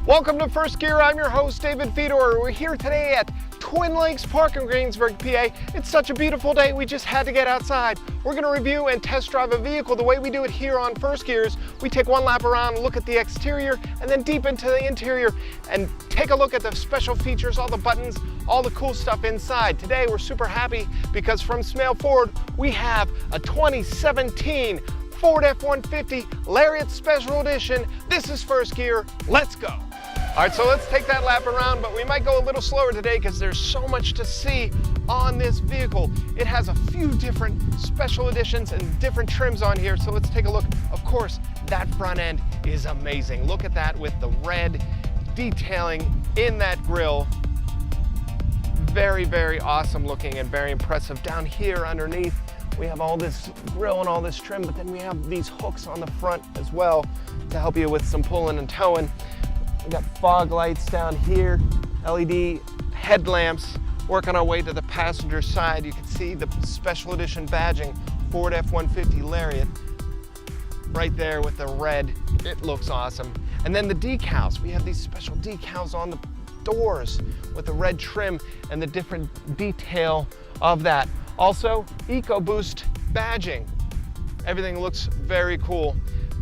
Welcome to First Gear. I'm your host, David Fedor. We're here today at Twin Lakes Park in Greensburg, PA. It's such a beautiful day, we just had to get outside. We're gonna review and test drive a vehicle the way we do it here on First Gears. We take one lap around, look at the exterior, and then deep into the interior, and take a look at the special features, all the buttons, all the cool stuff inside. Today, we're super happy because from Smail Ford, we have a 2017 Ford F-150 Lariat Special Edition. This is First Gear, let's go. All right, so let's take that lap around, but we might go a little slower today because there's so much to see on this vehicle. It has a few different special editions and different trims on here, so let's take a look. Of course, that front end is amazing. Look at that with the red detailing in that grille. Very, very awesome looking and very impressive. Down here underneath, we have all this grille and all this trim, but then we have these hooks on the front as well to help you with some pulling and towing. We got fog lights down here, LED headlamps. Working our way to the passenger side, you can see the special edition badging, Ford F-150 Lariat, right there with the red. It looks awesome. And then the decals, we have these special decals on the doors with the red trim and the different detail of that. Also, EcoBoost badging. Everything looks very cool.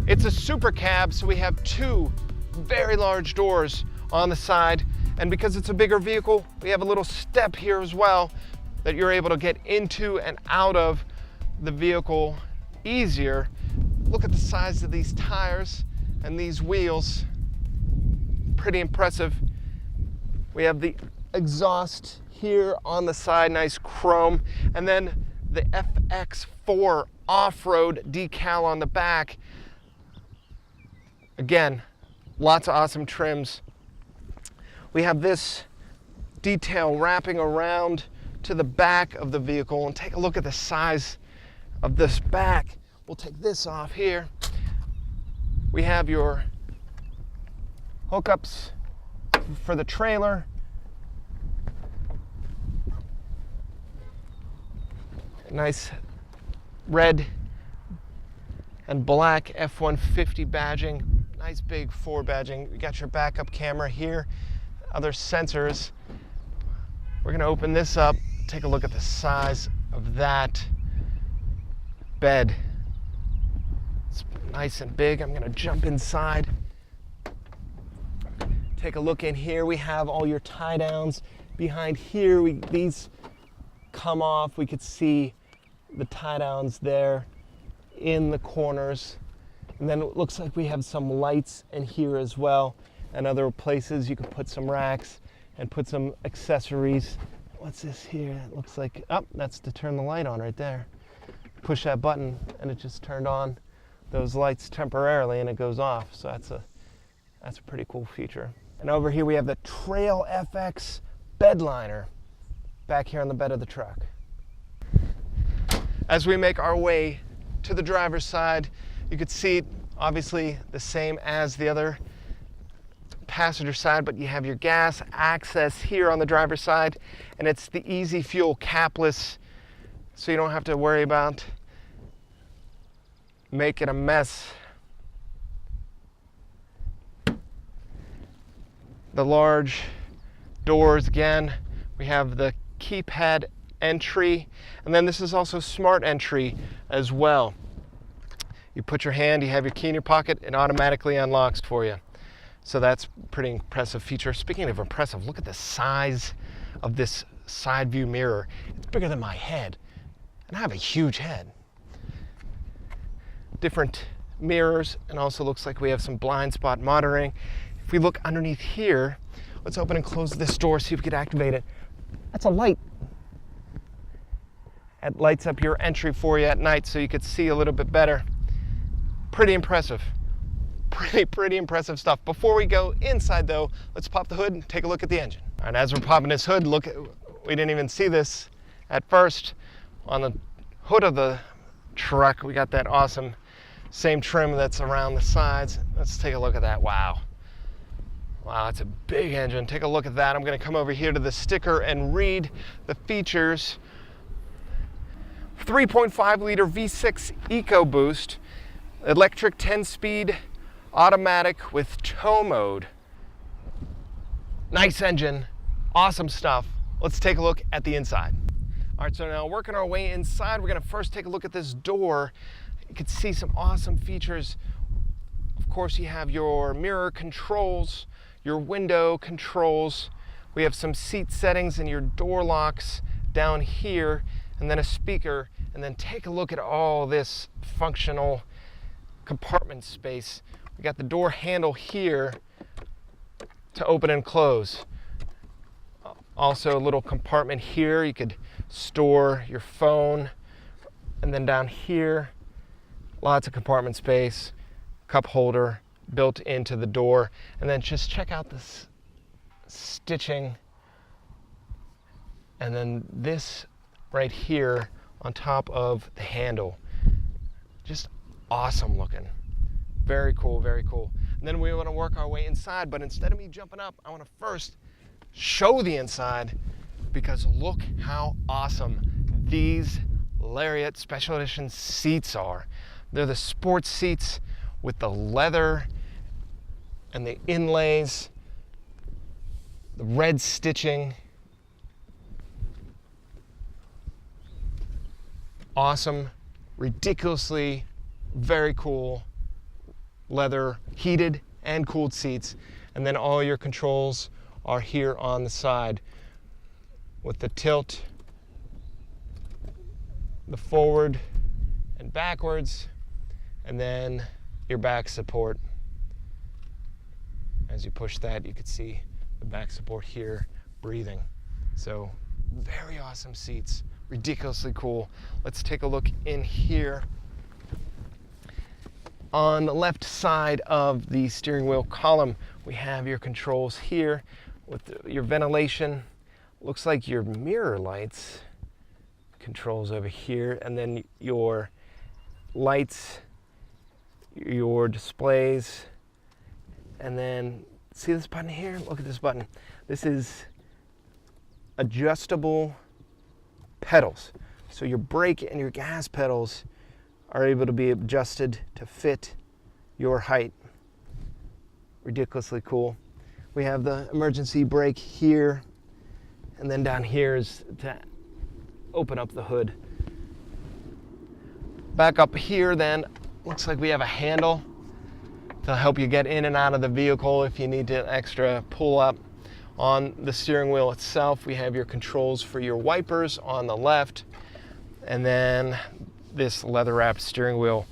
It's a super cab, so we have two very large doors on the side, and because it's a bigger vehicle, we have a little step here as well that you're able to get into and out of the vehicle easier. Look at the size of these tires and these wheels. Pretty impressive. We have the exhaust here on the side, nice chrome, and then the FX4 Off Road decal on the back. Again, lots of awesome trims. We have this detail wrapping around to the back of the vehicle, and take a look at the size of this back. We'll take this off here. We have your hookups for the trailer. Nice red and black F-150 badging. Nice big Ford badging. You got your backup camera here, other sensors. We're gonna open this up, take a look at the size of that bed. It's nice and big. I'm gonna jump inside. Take a look in here. We have all your tie downs. Behind here, these come off. We could see the tie downs there in the corners. And then it looks like we have some lights in here as well, and other places you can put some racks and put some accessories. What's this here? It looks like, oh, that's to turn the light on right there. Push that button and it just turned on those lights temporarily and it goes off. So that's a pretty cool feature. And over here we have the Trail FX bed liner back here on the bed of the truck. As we make our way to the driver's side, you could see obviously the same as the other passenger side, but you have your gas access here on the driver's side, and it's the easy fuel capless, so you don't have to worry about making a mess. The large doors, again, we have the keypad entry, and then this is also smart entry as well. You put your hand, you have your key in your pocket, it automatically unlocks for you. So that's a pretty impressive feature. Speaking of impressive, look at the size of this side view mirror. It's bigger than my head, and I have a huge head. Different mirrors, and also looks like we have some blind spot monitoring. If we look underneath here, let's open and close this door, see if we could activate it. That's a light. It lights up your entry for you at night so you could see a little bit better. Pretty impressive. Pretty impressive stuff. Before we go inside though, let's pop the hood and take a look at the engine. All right, as we're popping this hood, look, we didn't even see this at first. On the hood of the truck, we got that awesome same trim that's around the sides. Let's take a look at that. Wow. Wow, it's a big engine. Take a look at that. I'm gonna come over here to the sticker and read the features. 3.5 liter V6 EcoBoost, electric 10-speed automatic with tow mode. Nice engine, awesome stuff. Let's take a look at the inside. All right, so now working our way inside, we're gonna first take a look at this door. You can see some awesome features. Of course, you have your mirror controls, your window controls. We have some seat settings and your door locks down here, and then a speaker. And then take a look at all this functional compartment space. We got the door handle here to open and close. Also a little compartment here. You could store your phone. And then down here, lots of compartment space, cup holder built into the door. And then just check out this stitching. And then this right here on top of the handle. Just awesome looking. Very cool, very cool. And then we want to work our way inside, but instead of me jumping up, I want to first show the inside, because look how awesome these Lariat Special Edition seats are. They're the sports seats with the leather and the inlays, the red stitching. Awesome, ridiculously very cool leather heated and cooled seats. And then all your controls are here on the side with the tilt, the forward and backwards, and then your back support. As you push that, you can see the back support here breathing. So very awesome seats, ridiculously cool. Let's take a look in here. On the left side of the steering wheel column, we have your controls here with your ventilation. Looks like your mirror lights controls over here, and then your lights, your displays, and then see this button here? Look at this button. This is adjustable pedals. So your brake and your gas pedals are able to be adjusted to fit your height. Ridiculously cool. We have the emergency brake here, and then down here is to open up the hood. Back up here then, looks like we have a handle to help you get in and out of the vehicle if you need to extra pull up. On the steering wheel itself, we have your controls for your wipers on the left, and then this leather wrapped steering wheel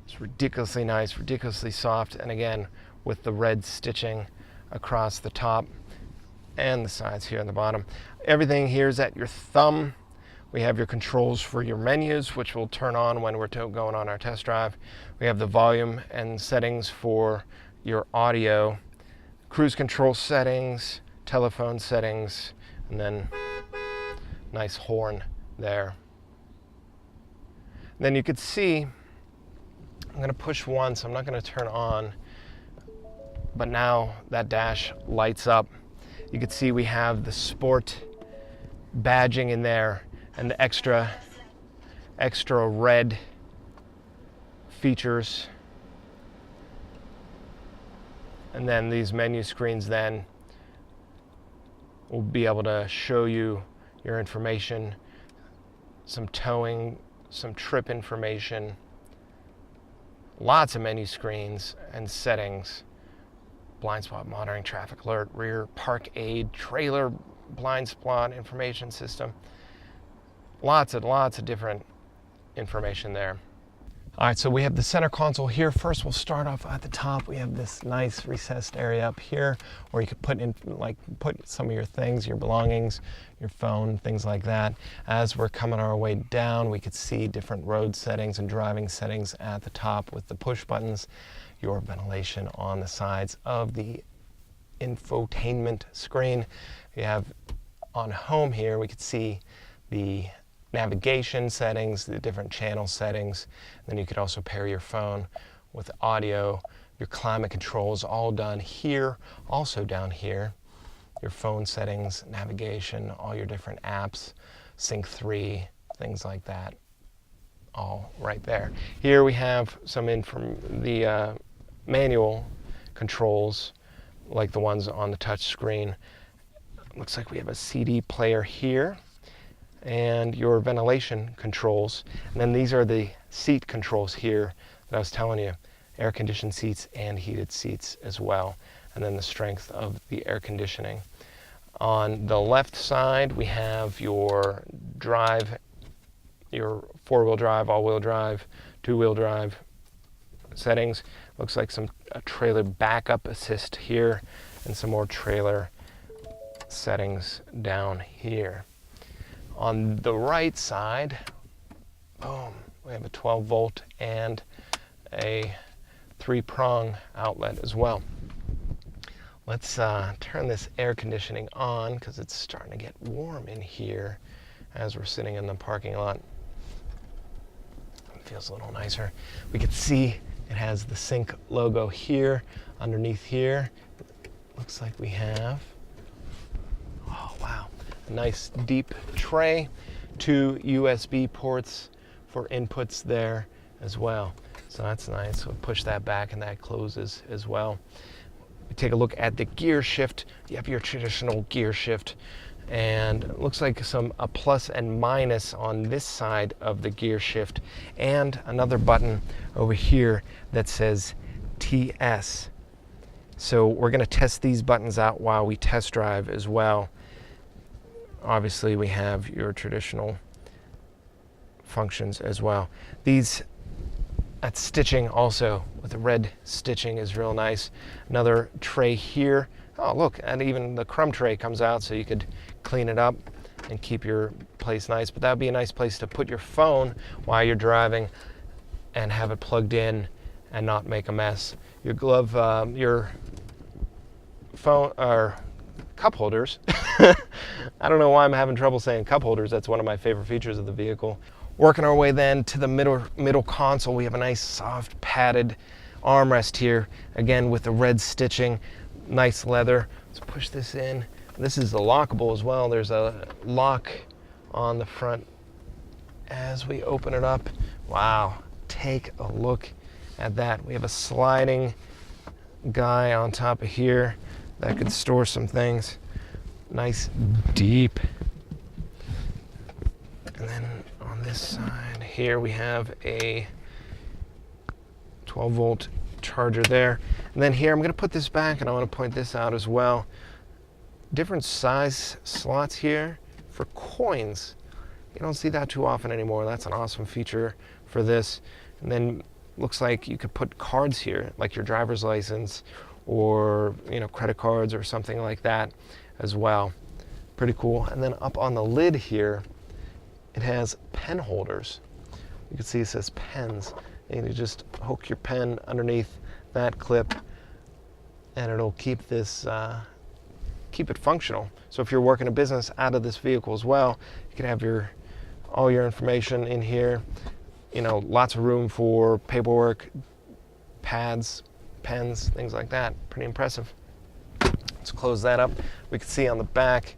is ridiculously nice, ridiculously soft, and again with the red stitching across the top and the sides here on the bottom. Everything here is at your thumb. We have your controls for your menus, which will turn on when we're going on our test drive. We have the volume and settings for your audio, cruise control settings, telephone settings, and then nice horn there. Then you could see, I'm going to push once, I'm not going to turn on, but now that dash lights up. You can see we have the sport badging in there and the extra red features. And then these menu screens then will be able to show you your information, some towing, some trip information, lots of menu screens and settings, blind spot monitoring, traffic alert, rear park aid, trailer blind spot information system. Lots of different information there. All right, so we have the center console here. First, we'll start off at the top. We have this nice recessed area up here where you could put some of your things, your belongings, your phone, things like that. As we're coming our way down, we could see different road settings and driving settings at the top with the push buttons, your ventilation on the sides of the infotainment screen. You have on home here, we could see the navigation settings, the different channel settings. Then you could also pair your phone with audio, your climate controls, all done here. Also down here, your phone settings, navigation, all your different apps, Sync 3, things like that, all right there. Here we have some the manual controls like the ones on the touch screen. Looks like we have a CD player here and your ventilation controls. And then these are the seat controls here that I was telling you. Air conditioned seats and heated seats as well. And then the strength of the air conditioning. On the left side, we have your drive, your four-wheel drive, all-wheel drive, two-wheel drive settings. Looks like some trailer backup assist here and some more trailer settings down here. On the right side, boom, we have a 12-volt and a 3-prong outlet as well. Let's turn this air conditioning on because it's starting to get warm in here as we're sitting in the parking lot. It feels a little nicer. We can see it has the Sync logo here. Underneath here, looks like we have, oh wow, a nice deep tray, 2 USB ports for inputs there as well. So that's nice. We'll push that back and that closes as well. We take a look at the gear shift. You have your traditional gear shift, and it looks like a plus and minus on this side of the gear shift, and another button over here that says TS. So we're going to test these buttons out while we test drive as well. Obviously we have your traditional functions as well. That stitching also with the red stitching is real nice. Another tray here. Oh look, and even the crumb tray comes out so you could clean it up and keep your place nice. But that would be a nice place to put your phone while you're driving and have it plugged in and not make a mess. Your glove, your phone, or cup holders. I don't know why I'm having trouble saying cup holders. That's one of my favorite features of the vehicle. Working our way then to the middle console, we have a nice soft padded armrest here, again with the red stitching, nice leather. Let's push this in. This is the lockable as well. There's a lock on the front as we open it up. Wow, take a look at that. We have a sliding guy on top of here that could store some things. Nice deep. And then on this side here we have a 12-volt charger there. And then here I'm going to put this back, and I want to point this out as well. Different size slots here for coins. You don't see that too often anymore. That's an awesome feature for this. And then looks like you could put cards here, like your driver's license or credit cards or something like that as well. Pretty cool. And then up on the lid here, it has pen holders. You can see it says pens. And you just hook your pen underneath that clip, and it'll keep this keep it functional. So if you're working a business out of this vehicle as well, you can have all your information in here. Lots of room for paperwork, pads, pens, things like that. Pretty impressive. Let's close that up. We can see on the back.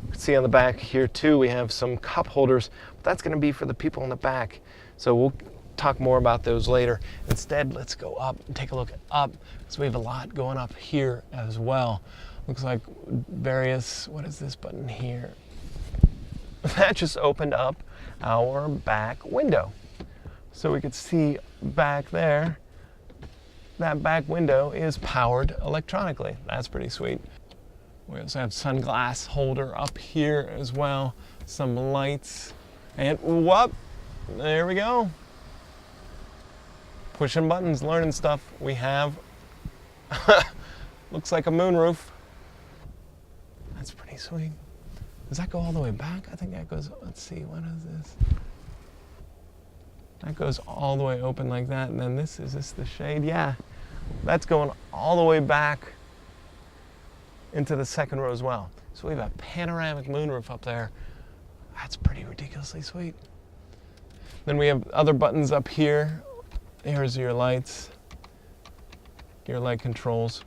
You can see on the back here too, we have some cup holders, but that's going to be for the people in the back. So we'll talk more about those later. Instead, let's go up and take a look up, because we have a lot going up here as well. Looks like various, what is this button here? That just opened up our back window. So we could see back there, that back window is powered electronically. That's pretty sweet. We also have sunglass holder up here as well, some lights, and whoop, there we go. Pushing buttons, learning stuff. We have, looks like a moonroof. That's pretty sweet. Does that go all the way back? I think that goes, let's see, what is this? That goes all the way open like that, and then is this the shade? Yeah, that's going all the way back into the second row as well. So we have a panoramic moonroof up there. That's pretty ridiculously sweet. Then we have other buttons up here. Here's your lights, your light controls.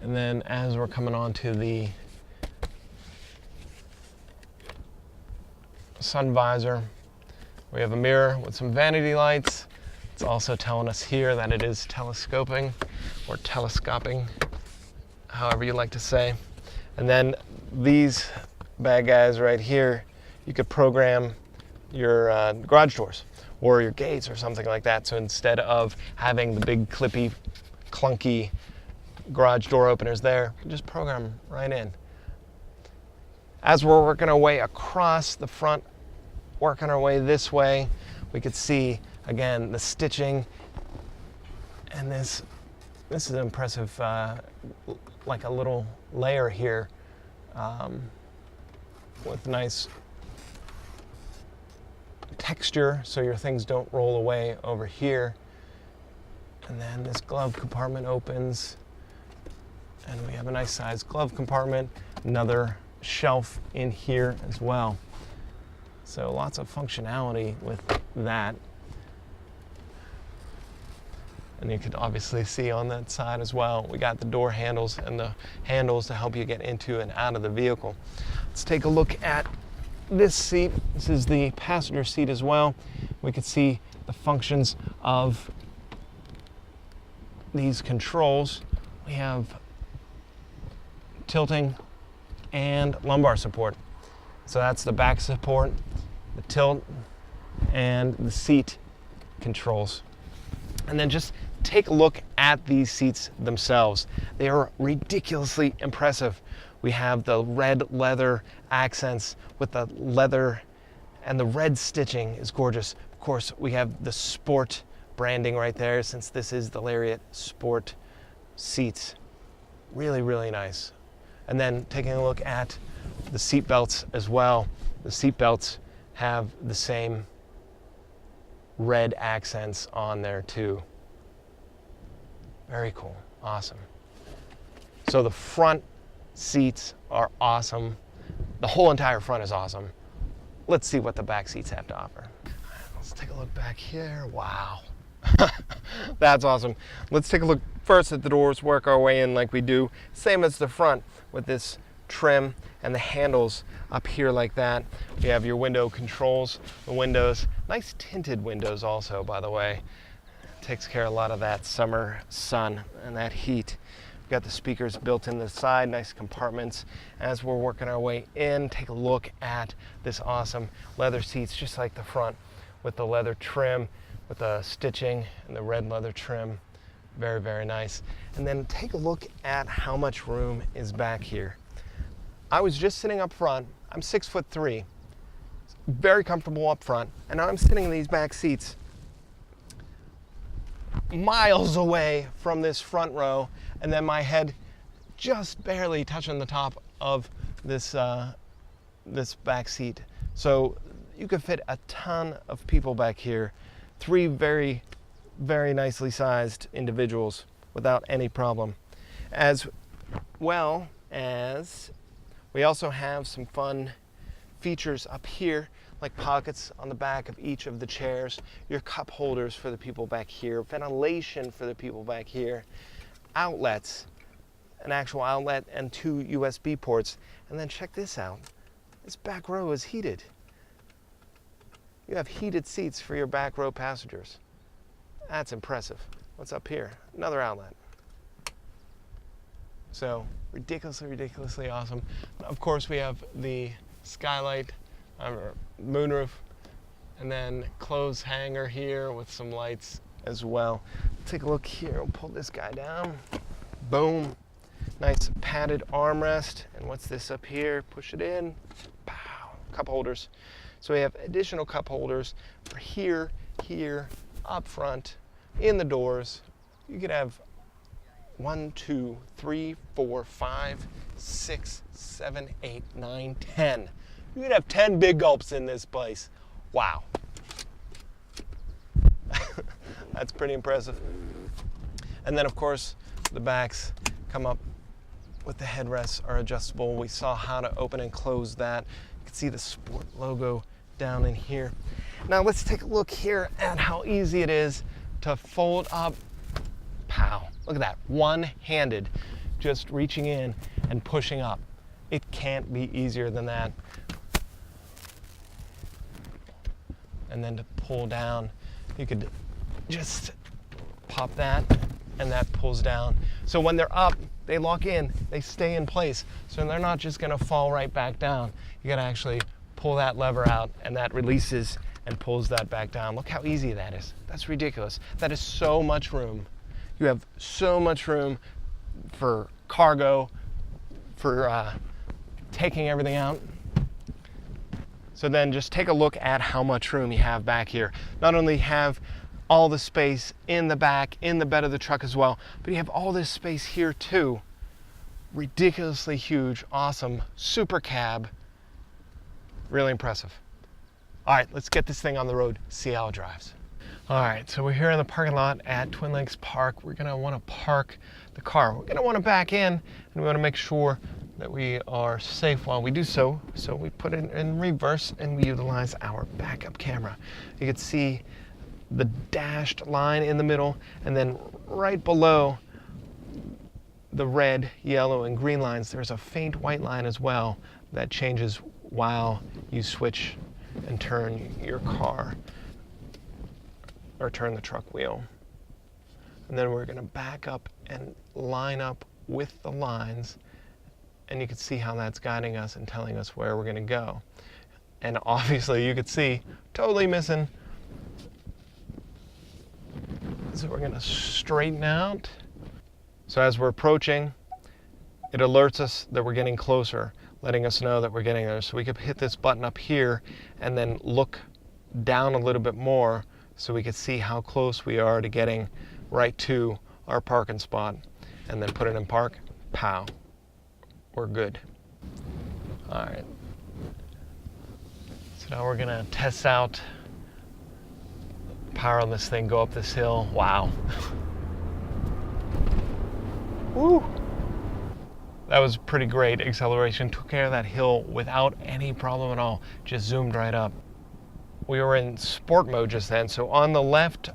And then as we're coming on to the sun visor, We have a mirror with some vanity lights. It's also telling us here that it is telescoping or telescoping, however you like to say. And then these bad guys right here, you could program your garage doors or your gates or something like that. So instead of having the big clippy, clunky garage door openers there, you just program them right in. As we're working our way across the front, working our way this way, we could see again the stitching, and this is impressive, like a little layer here with nice texture so your things don't roll away over here. And then this glove compartment opens, and we have a nice sized glove compartment, another shelf in here as well. So lots of functionality with that. And you can obviously see on that side as well, we got the door handles and the handles to help you get into and out of the vehicle. Let's take a look at this seat. This is the passenger seat as well. We can see the functions of these controls. We have tilting and lumbar support. So that's the back support, the tilt, and the seat controls. And then just take a look at these seats themselves. They are ridiculously impressive. We have the red leather accents with the leather, and the red stitching is gorgeous. Of course, we have the sport branding right there, since this is the Lariat Sport seats. Really, really nice. And then taking a look at the seat belts as well. The seat belts have the same red accents on there too. Very cool, awesome. So the front seats are awesome. The whole entire front is awesome. Let's see what the back seats have to offer. Let's take a look back here. Wow. That's awesome. Let's take a look first at the doors, work our way in like we do. Same as the front with this trim and the handles up here like that. We have your window controls, the windows, nice tinted windows also, by the way. Takes care of a lot of that summer sun and that heat. We've got the speakers built in the side, nice compartments. As we're working our way in, take a look at this awesome leather seats, just like the front, with the leather trim, with the stitching and the red leather trim. Very, very nice. And then take a look at how much room is back here. I was just sitting up front. I'm 6'3", very comfortable up front, and now I'm sitting in these back seats miles away from this front row, and then my head just barely touching the top of this this back seat. So you could fit a ton of people back here. 3 very, very nicely sized individuals without any problem. As well as we also have some fun features up here, like pockets on the back of each of the chairs, your cup holders for the people back here, ventilation for the people back here, outlets, an actual outlet and 2 USB ports. And then check this out. This back row is heated. You have heated seats for your back row passengers. That's impressive. What's up here? Another outlet. So ridiculously, ridiculously awesome. Of course, we have the skylight, moonroof, and then clothes hanger here with some lights as well. Take a look here. We'll pull this guy down. Boom. Nice padded armrest. And what's this up here? Push it in. Pow. Cup holders. So we have additional cup holders for here, here, up front, in the doors. You could have 1, 2, 3, 4, 5, 6, 7, 8, 9, 10. You could have 10 big gulps in this place. Wow. That's pretty impressive. And then of course, the backs come up with the headrests are adjustable. We saw how to open and close that. You can see the Sport logo down in here. Now let's take a look here at how easy it is to fold up. Pow. Look at that, one-handed, just reaching in and pushing up. It can't be easier than that. And then to pull down, you could just pop that, and that pulls down. So when they're up, they lock in, they stay in place. So they're not just gonna fall right back down. You gotta actually pull that lever out, and that releases and pulls that back down. Look how easy that is. That's ridiculous. That is so much room. You have so much room for cargo, for taking everything out. So then just take a look at how much room you have back here. Not only have all the space in the back, in the bed of the truck as well, but you have all this space here too. Ridiculously huge, awesome, super cab. Really impressive. All right, let's get this thing on the road, see how it drives. All right, so we're here in the parking lot at Twin Lakes Park. We're gonna wanna park the car. We're gonna wanna back in, and we wanna make sure that we are safe while we do so. So we put it in reverse, and we utilize our backup camera. You can see the dashed line in the middle, and then right below the red, yellow, and green lines, there's a faint white line as well that changes while you switch and turn your car, or turn the truck wheel. And then we're gonna back up and line up with the lines, and you can see how that's guiding us and telling us where we're gonna go. And obviously you could see, totally missing. So we're gonna straighten out. So as we're approaching, it alerts us that we're getting closer, letting us know that we're getting there. So we could hit this button up here and then look down a little bit more so we could see how close we are to getting right to our parking spot, and then put it in park, pow, we're good. All right, so now we're gonna test out power on this thing, go up this hill. Wow. Woo. That was pretty great acceleration. Took care of that hill without any problem at all. Just zoomed right up. We were in sport mode just then. So on the left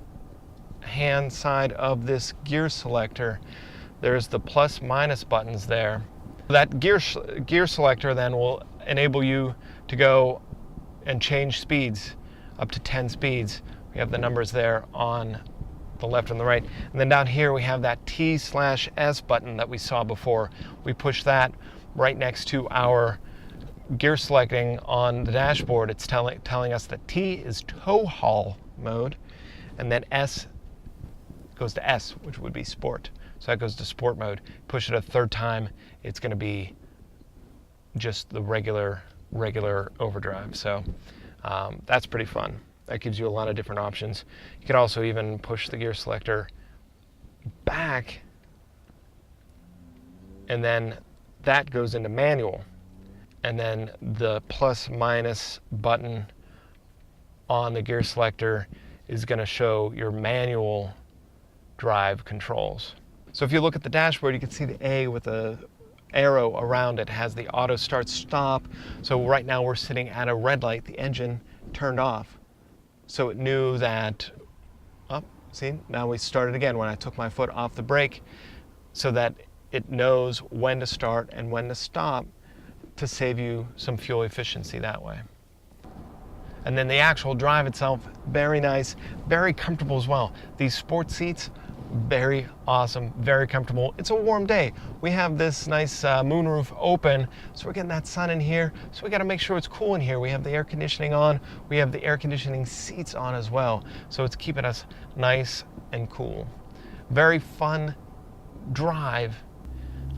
hand side of this gear selector, there's the plus minus buttons there. That gear selector then will enable you to go and change speeds up to 10 speeds. We have the numbers there on the left and the right. And then down here we have that T/S button that we saw before. We push that right next to our gear selecting on the dashboard. It's telling us that T is tow haul mode, and then S goes to S, which would be sport. So that goes to sport mode. Push it a third time, it's gonna be just the regular overdrive. So that's pretty fun. That gives you a lot of different options. You could also even push the gear selector back, and then that goes into manual. And then the plus minus button on the gear selector is gonna show your manual drive controls. So if you look at the dashboard, you can see the A with the arrow around it has the auto start stop. So right now we're sitting at a red light, the engine turned off. So it knew that, see, now we started again when I took my foot off the brake, so that it knows when to start and when to stop to save you some fuel efficiency that way. And then the actual drive itself, very nice, very comfortable as well. These sport seats, very awesome, very comfortable. It's a warm day. We have this nice moonroof open, so we're getting that sun in here. So we got to make sure it's cool in here. We have the air conditioning on. We have the air conditioning seats on as well. So it's keeping us nice and cool. Very fun drive.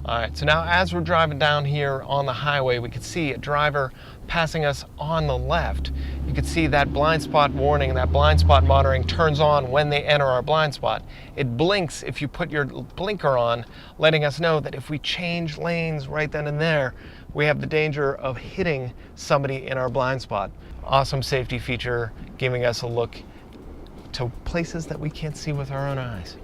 All right, so now as we're driving down here on the highway, we can see a driver passing us on the left. You can see that blind spot warning, that blind spot monitoring turns on when they enter our blind spot. It blinks if you put your blinker on, letting us know that if we change lanes right then and there, we have the danger of hitting somebody in our blind spot. Awesome safety feature, giving us a look to places that we can't see with our own eyes.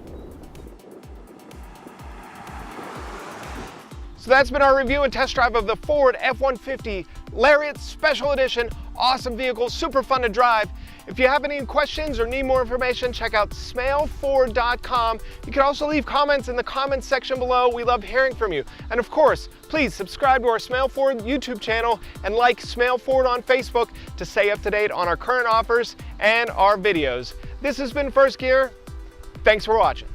So that's been our review and test drive of the Ford F-150 Lariat Special Edition. Awesome vehicle, super fun to drive. If you have any questions or need more information, check out smailford.com. You can also leave comments in the comments section below. We love hearing from you. And of course, please subscribe to our Smail Ford YouTube channel and like Smail Ford on Facebook to stay up to date on our current offers and our videos. This has been First Gear. Thanks for watching.